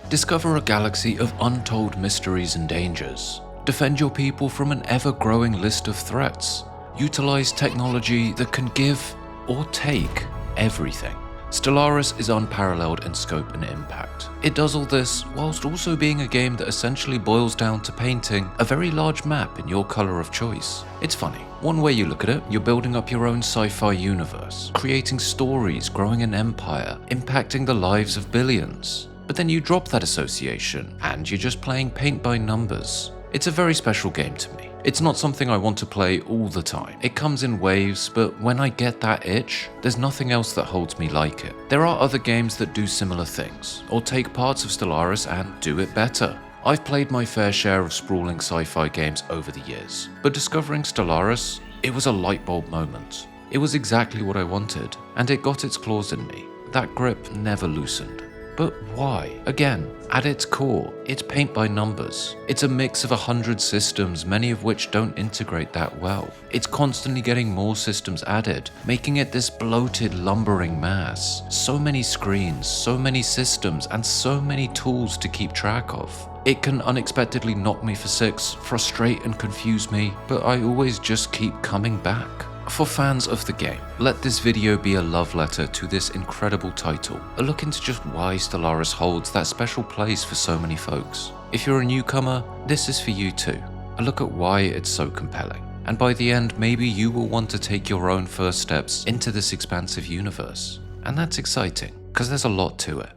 Discover a galaxy of untold mysteries and dangers. Defend your people from an ever-growing list of threats. Utilize technology that can give or take everything. Stellaris is unparalleled in scope and impact. It does all this whilst also being a game that essentially boils down to painting a very large map in your color of choice. It's funny. One way you look at it, you're building up your own sci-fi universe, creating stories, growing an empire, impacting the lives of billions. But then you drop that association and you're just playing paint by numbers. It's a very special game to me. It's not something I want to play all the time. It comes in waves, but when I get that itch, there's nothing else that holds me like it. There are other games that do similar things, or take parts of Stellaris and do it better. I've played my fair share of sprawling sci-fi games over the years, but discovering Stellaris, it was a light bulb moment. It was exactly what I wanted, and it got its claws in me. That grip never loosened. But why? Again, at its core, it's paint by numbers. It's a mix of 100 systems, many of which don't integrate that well. It's constantly getting more systems added, making it this bloated, lumbering mass. So many screens, so many systems, and so many tools to keep track of. It can unexpectedly knock me for six, frustrate and confuse me, but I always just keep coming back. For fans of the game, let this video be a love letter to this incredible title, a look into just why Stellaris holds that special place for so many folks. If you're a newcomer, this is for you too, a look at why it's so compelling. And by the end, maybe you will want to take your own first steps into this expansive universe. And that's exciting, because there's a lot to it.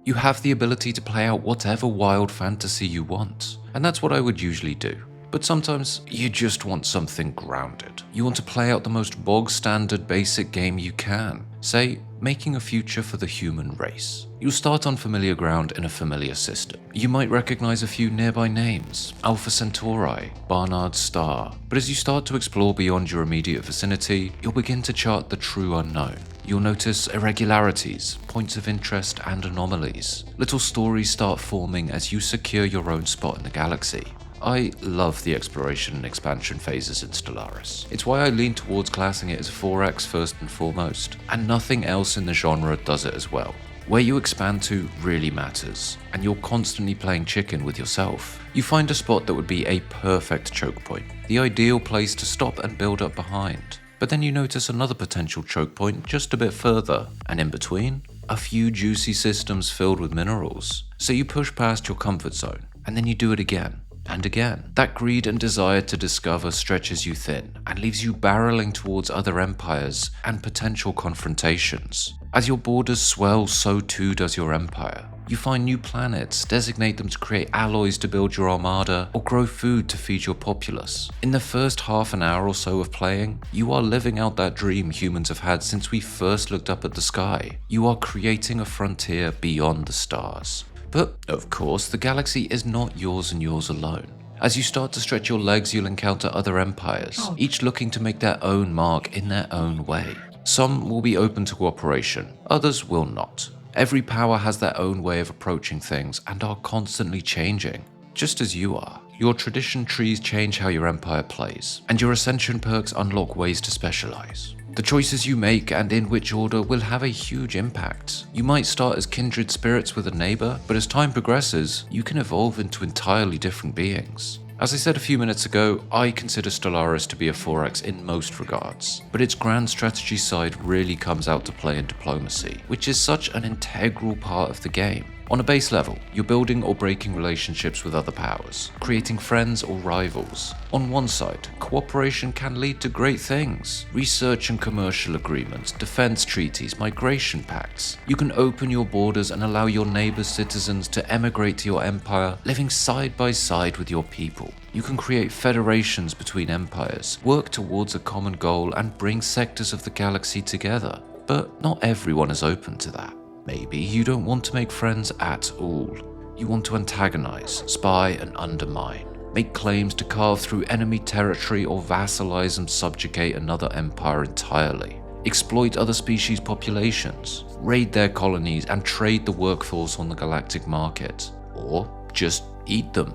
You have the ability to play out whatever wild fantasy you want, and that's what I would usually do. But sometimes you just want something grounded. You want to play out the most bog-standard basic game you can, say, making a future for the human race. You'll start on familiar ground in a familiar system. You might recognize a few nearby names, Alpha Centauri, Barnard's Star, but as you start to explore beyond your immediate vicinity, you'll begin to chart the true unknown. You'll notice irregularities, points of interest, and anomalies. Little stories start forming as you secure your own spot in the galaxy. I love the exploration and expansion phases in Stellaris. It's why I lean towards classing it as a 4X first and foremost, and nothing else in the genre does it as well. Where you expand to really matters, and you're constantly playing chicken with yourself. You find a spot that would be a perfect choke point, the ideal place to stop and build up behind. But then you notice another potential choke point just a bit further, and in between, a few juicy systems filled with minerals. So you push past your comfort zone, and then you do it again. And again, that greed and desire to discover stretches you thin and leaves you barreling towards other empires and potential confrontations. As your borders swell, so too does your empire. You find new planets, designate them to create alloys to build your armada, or grow food to feed your populace. In the first half an hour or so of playing, you are living out that dream humans have had since we first looked up at the sky. You are creating a frontier beyond the stars. But, of course, the galaxy is not yours and yours alone. As you start to stretch your legs, you'll encounter other empires, each looking to make their own mark in their own way. Some will be open to cooperation, others will not. Every power has their own way of approaching things and are constantly changing, just as you are. Your tradition trees change how your empire plays, and your ascension perks unlock ways to specialize. The choices you make and in which order will have a huge impact. You might start as kindred spirits with a neighbor, but as time progresses, you can evolve into entirely different beings. As I said a few minutes ago, I consider Stellaris to be a 4X in most regards, but its grand strategy side really comes out to play in diplomacy, which is such an integral part of the game. On a base level, you're building or breaking relationships with other powers, creating friends or rivals. On one side, cooperation can lead to great things. Research and commercial agreements, defense treaties, migration pacts. You can open your borders and allow your neighbors' citizens to emigrate to your empire, living side by side with your people. You can create federations between empires, work towards a common goal, and bring sectors of the galaxy together. But not everyone is open to that. Maybe you don't want to make friends at all. You want to antagonize, spy, and undermine. Make claims to carve through enemy territory or vassalize and subjugate another empire entirely. Exploit other species' populations. Raid their colonies and trade the workforce on the galactic market. Or just eat them.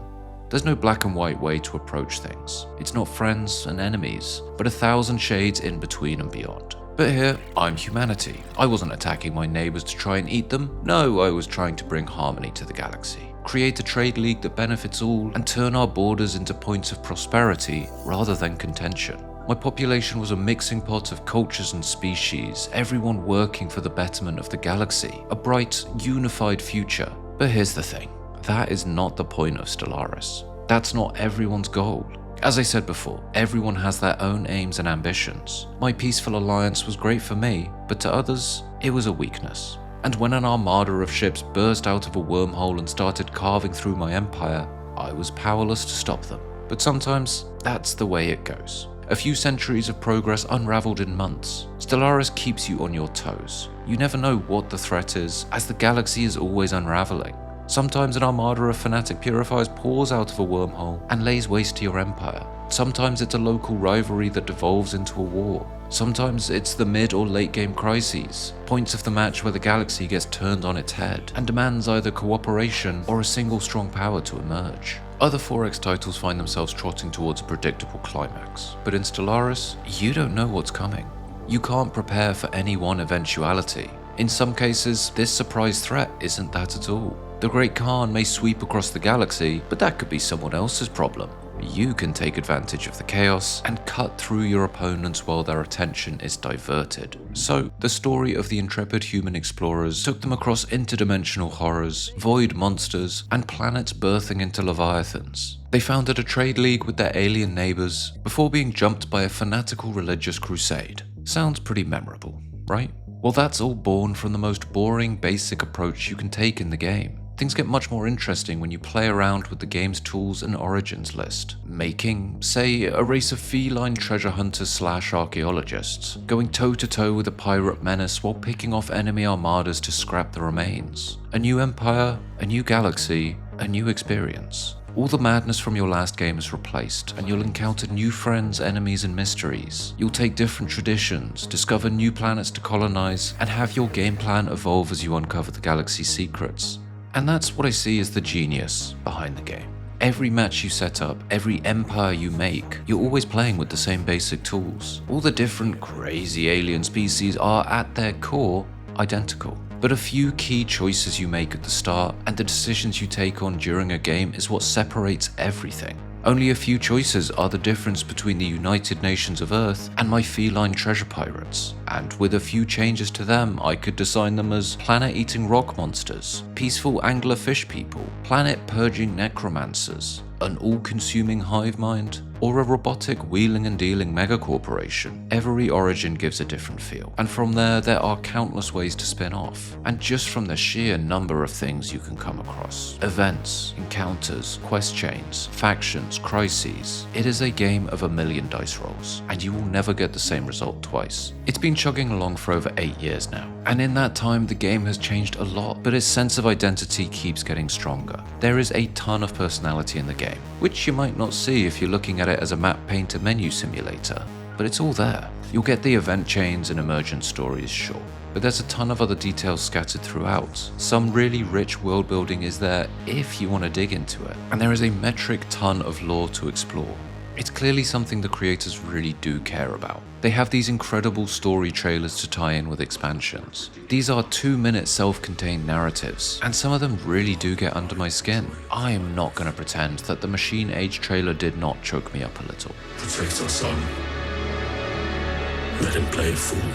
There's no black and white way to approach things. It's not friends and enemies, but 1,000 shades in between and beyond. But here, I'm humanity. I wasn't attacking my neighbors to try and eat them. No, I was trying to bring harmony to the galaxy. Create a trade league that benefits all and turn our borders into points of prosperity rather than contention. My population was a mixing pot of cultures and species, everyone working for the betterment of the galaxy, a bright, unified future. But here's the thing, that is not the point of Stellaris. That's not everyone's goal. As I said before, everyone has their own aims and ambitions. My peaceful alliance was great for me, but to others, it was a weakness. And when an armada of ships burst out of a wormhole and started carving through my empire, I was powerless to stop them. But sometimes, that's the way it goes. A few centuries of progress unraveled in months. Stellaris keeps you on your toes. You never know what the threat is, as the galaxy is always unraveling. Sometimes an armada of fanatic purifiers pours out of a wormhole and lays waste to your empire. Sometimes it's a local rivalry that devolves into a war. Sometimes it's the mid or late game crises, points of the match where the galaxy gets turned on its head and demands either cooperation or a single strong power to emerge. Other 4X titles find themselves trotting towards a predictable climax, but in Stellaris, you don't know what's coming. You can't prepare for any one eventuality. In some cases, this surprise threat isn't that at all. The Great Khan may sweep across the galaxy, but that could be someone else's problem. You can take advantage of the chaos and cut through your opponents while their attention is diverted. So, the story of the intrepid human explorers took them across interdimensional horrors, void monsters, and planets birthing into leviathans. They founded a trade league with their alien neighbors before being jumped by a fanatical religious crusade. Sounds pretty memorable, right? Well, that's all born from the most boring, basic approach you can take in the game. Things get much more interesting when you play around with the game's tools and origins list, making, say, a race of feline treasure hunters / archaeologists, going toe-to-toe with a pirate menace while picking off enemy armadas to scrap the remains. A new empire, a new galaxy, a new experience. All the madness from your last game is replaced, and you'll encounter new friends, enemies, and mysteries. You'll take different traditions, discover new planets to colonize, and have your game plan evolve as you uncover the galaxy's secrets. And that's what I see as the genius behind the game. Every match you set up, every empire you make, you're always playing with the same basic tools. All the different crazy alien species are at their core identical. But a few key choices you make at the start and the decisions you take on during a game is what separates everything. Only a few choices are the difference between the United Nations of Earth and my feline treasure pirates. And with a few changes to them, I could design them as planet-eating rock monsters, peaceful anglerfish people, planet-purging necromancers, an all-consuming hive mind, or a robotic wheeling and dealing megacorporation. Every origin gives a different feel, and from there are countless ways to spin off. And just from the sheer number of things you can come across, events, encounters, quest chains, factions, crises, it is a game of a million dice rolls, and you will never get the same result twice. It's been chugging along for over 8 years now, and in that time the game has changed a lot, but its sense of identity keeps getting stronger. There is a ton of personality in the game, which you might not see if you're looking at it as a map painter menu simulator, but it's all there. You'll get the event chains and emergent stories, sure, but there's a ton of other details scattered throughout. Some really rich world building is there if you want to dig into it, and there is a metric ton of lore to explore. It's clearly something the creators really do care about. They have these incredible story trailers to tie in with expansions. These are 2-minute self-contained narratives, and some of them really do get under my skin. I am not going to pretend that the Machine Age trailer did not choke me up a little. Protect our son. Let him play a fool.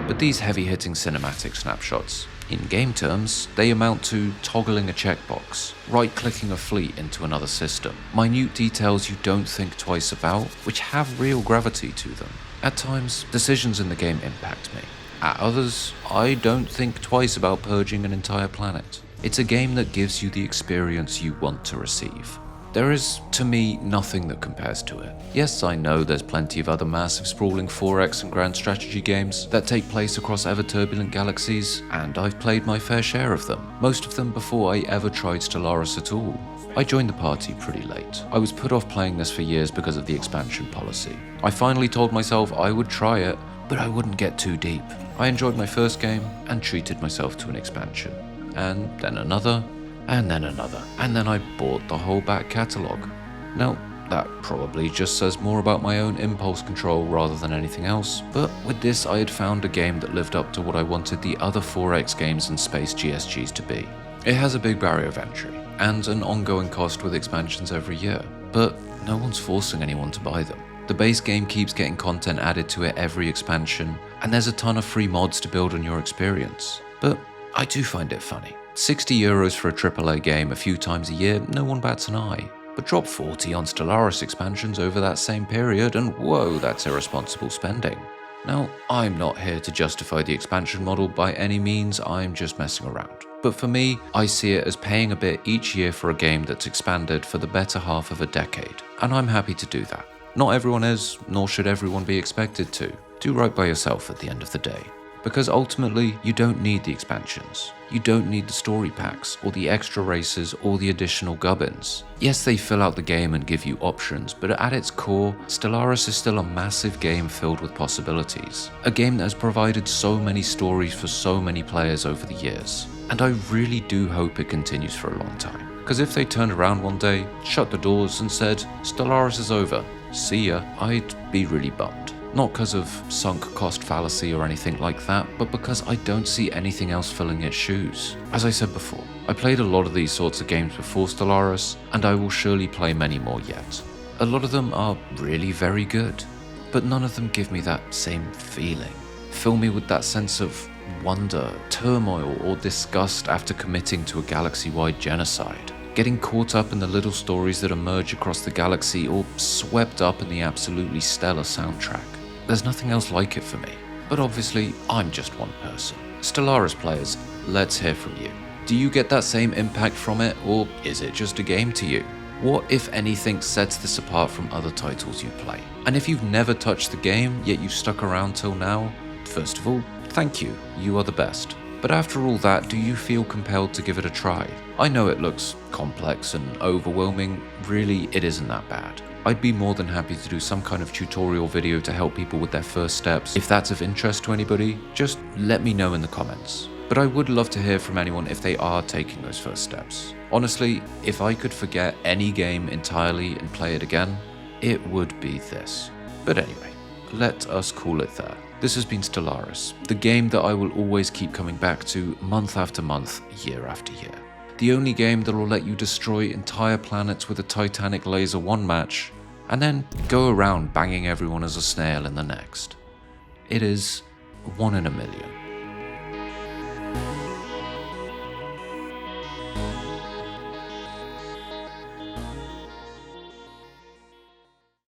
But these heavy-hitting cinematic snapshots, in game terms, they amount to toggling a checkbox, right-clicking a fleet into another system, minute details you don't think twice about, which have real gravity to them. At times, decisions in the game impact me. At others, I don't think twice about purging an entire planet. It's a game that gives you the experience you want to receive. There is, to me, nothing that compares to it. Yes, I know there's plenty of other massive sprawling 4X and grand strategy games that take place across ever-turbulent galaxies, and I've played my fair share of them, most of them before I ever tried Stellaris at all. I joined the party pretty late. I was put off playing this for years because of the expansion policy. I finally told myself I would try it, but I wouldn't get too deep. I enjoyed my first game and treated myself to an expansion. And then another, and then another, and then I bought the whole back catalogue. Now, That probably just says more about my own impulse control rather than anything else, but with this I had found a game that lived up to what I wanted the other 4X games and space GSGs to be. It has a big barrier of entry, and an ongoing cost with expansions every year, but no one's forcing anyone to buy them. The base game keeps getting content added to it every expansion, and there's a ton of free mods to build on your experience. But I do find it funny. €60 for a AAA game a few times a year, no one bats an eye. But drop 40 on Stellaris expansions over that same period and whoa, that's irresponsible spending. Now, I'm not here to justify the expansion model by any means, I'm just messing around. But for me, I see it as paying a bit each year for a game that's expanded for the better half of a decade, and I'm happy to do that. Not everyone is, nor should everyone be expected to. Do right by yourself at the end of the day. Because ultimately, you don't need the expansions. You don't need the story packs, or the extra races, or the additional gubbins. Yes, they fill out the game and give you options, but at its core, Stellaris is still a massive game filled with possibilities. A game that has provided so many stories for so many players over the years. And I really do hope it continues for a long time. Because if they turned around one day, shut the doors and said, Stellaris is over, see ya, I'd be really bummed. Not because of sunk cost fallacy or anything like that, but because I don't see anything else filling its shoes. As I said before, I played a lot of these sorts of games before Stellaris, and I will surely play many more yet. A lot of them are really very good, but none of them give me that same feeling. Fill me with that sense of wonder, turmoil, or disgust after committing to a galaxy-wide genocide. Getting caught up in the little stories that emerge across the galaxy, or swept up in the absolutely stellar soundtrack. There's nothing else like it for me. But obviously, I'm just one person. Stellaris players, let's hear from you. Do you get that same impact from it, or is it just a game to you? What, if anything, sets this apart from other titles you play? And if you've never touched the game, yet you've stuck around till now, first of all, thank you, you are the best. But after all that, do you feel compelled to give it a try? I know it looks complex and overwhelming, really it isn't that bad. I'd be more than happy to do some kind of tutorial video to help people with their first steps. If that's of interest to anybody, just let me know in the comments. But I would love to hear from anyone if they are taking those first steps. Honestly, if I could forget any game entirely and play it again, it would be this. But anyway, let us call it there. This has been Stellaris, the game that I will always keep coming back to month after month, year after year. The only game that will let you destroy entire planets with a Titanic laser one match, and then go around banging everyone as a snail in the next. It is 1 in a million.